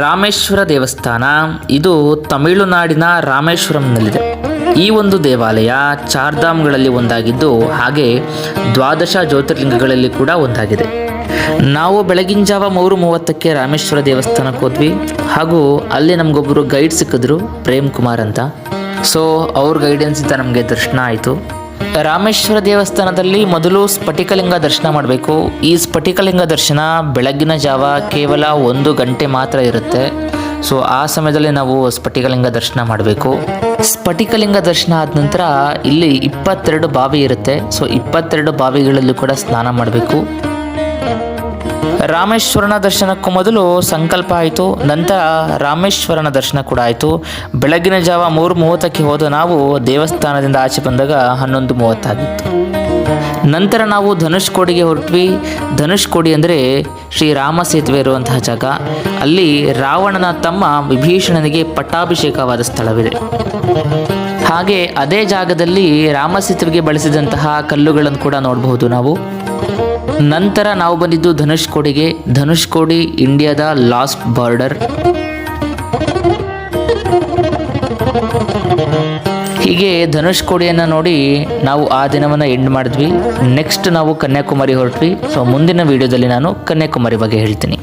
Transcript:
ರಾಮೇಶ್ವರ ದೇವಸ್ಥಾನ ಇದು ತಮಿಳುನಾಡಿನ ರಾಮೇಶ್ವರಂನಲ್ಲಿದೆ. ಈ ಒಂದು ದೇವಾಲಯ ಚಾರ್ಧಾಮ್ಗಳಲ್ಲಿ ಒಂದಾಗಿದ್ದು ಹಾಗೆ ದ್ವಾದಶ ಜ್ಯೋತಿರ್ಲಿಂಗಗಳಲ್ಲಿ ಕೂಡ ಒಂದಾಗಿದೆ. ನಾವು ಬೆಳಗಿನ ಜಾವ 3:30ಕ್ಕೆ ರಾಮೇಶ್ವರ ದೇವಸ್ಥಾನಕ್ಕೆ ಹೋದ್ವಿ. ಹಾಗೂ ಅಲ್ಲಿ ನಮಗೊಬ್ಬರು ಗೈಡ್ ಸಿಕ್ಕಿದ್ರು, ಪ್ರೇಮ್ ಕುಮಾರ್ ಅಂತ. ಸೊ ಅವ್ರ ಗೈಡೆನ್ಸಿಂದ ನಮಗೆ ದರ್ಶನ ಆಯಿತು. ರಾಮೇಶ್ವರ ದೇವಸ್ಥಾನದಲ್ಲಿ ಮೊದಲು ಸ್ಫಟಿಕಲಿಂಗ ದರ್ಶನ ಮಾಡಬೇಕು. ಈ ಸ್ಫಟಿಕಲಿಂಗ ದರ್ಶನ ಬೆಳಗಿನ ಜಾವ ಕೇವಲ 1 ಗಂಟೆ ಮಾತ್ರ ಇರುತ್ತೆ. ಸೊ ಆ ಸಮಯದಲ್ಲಿ ನಾವು ಸ್ಫಟಿಕಲಿಂಗ ದರ್ಶನ ಮಾಡಬೇಕು. ಸ್ಫಟಿಕಲಿಂಗ ದರ್ಶನ ಆದ ನಂತರ ಇಲ್ಲಿ 22 ಬಾವಿ ಇರುತ್ತೆ. ಸೊ 22 ಬಾವಿಗಳಲ್ಲಿ ಕೂಡ ಸ್ನಾನ ಮಾಡಬೇಕು. ರಾಮೇಶ್ವರನ ದರ್ಶನಕ್ಕೂ ಮೊದಲು ಸಂಕಲ್ಪ ಆಯಿತು. ನಂತರ ರಾಮೇಶ್ವರನ ದರ್ಶನ ಕೂಡ ಆಯಿತು. ಬೆಳಗಿನ ಜಾವ 3:30ಕ್ಕೆ ಹೋದ ನಾವು ದೇವಸ್ಥಾನದಿಂದ ಆಚೆ ಬಂದಾಗ 11:30 ಆಗಿತ್ತು. ನಂತರ ನಾವು ಧನುಷ್ಕೋಡಿಗೆ ಹೊರಟ್ವಿ. ಧನುಷ್ಕೋಡಿ ಅಂದರೆ ಶ್ರೀರಾಮ ಸೇತುವೆ ಇರುವಂತಹ ಜಾಗ. ಅಲ್ಲಿ ರಾವಣನ ತಮ್ಮ ವಿಭೀಷಣನಿಗೆ ಪಟ್ಟಾಭಿಷೇಕವಾದ ಸ್ಥಳವಿದೆ. ಹಾಗೆ ಅದೇ ಜಾಗದಲ್ಲಿ ರಾಮಸೇತುವೆಗೆ ಬಳಸಿದಂತಹ ಕಲ್ಲುಗಳನ್ನು ಕೂಡ ನೋಡಬಹುದು ನಾವು. ನಂತರ ನಾವು ಬಂದಿದ್ದು ಧನುಷ್ಕೋಡಿಗೆ. ಧನುಷ್ಕೋಡಿ ಇಂಡಿಯಾದ ಲಾಸ್ಟ್ ಬಾರ್ಡರ್. ಹೀಗೆ ಧನುಷ್ಕೋಡಿಯನ್ನು ನೋಡಿ ನಾವು ಆ ದಿನವನ್ನು ಎಂಡ್ ಮಾಡಿದ್ವಿ. ನೆಕ್ಸ್ಟ್ ನಾವು ಕನ್ಯಾಕುಮಾರಿ ಹೊರಟ್ವಿ. ಸೊ ಮುಂದಿನ ವಿಡಿಯೋದಲ್ಲಿ ನಾನು ಕನ್ಯಾಕುಮಾರಿ ಬಗ್ಗೆ ಹೇಳ್ತೀನಿ.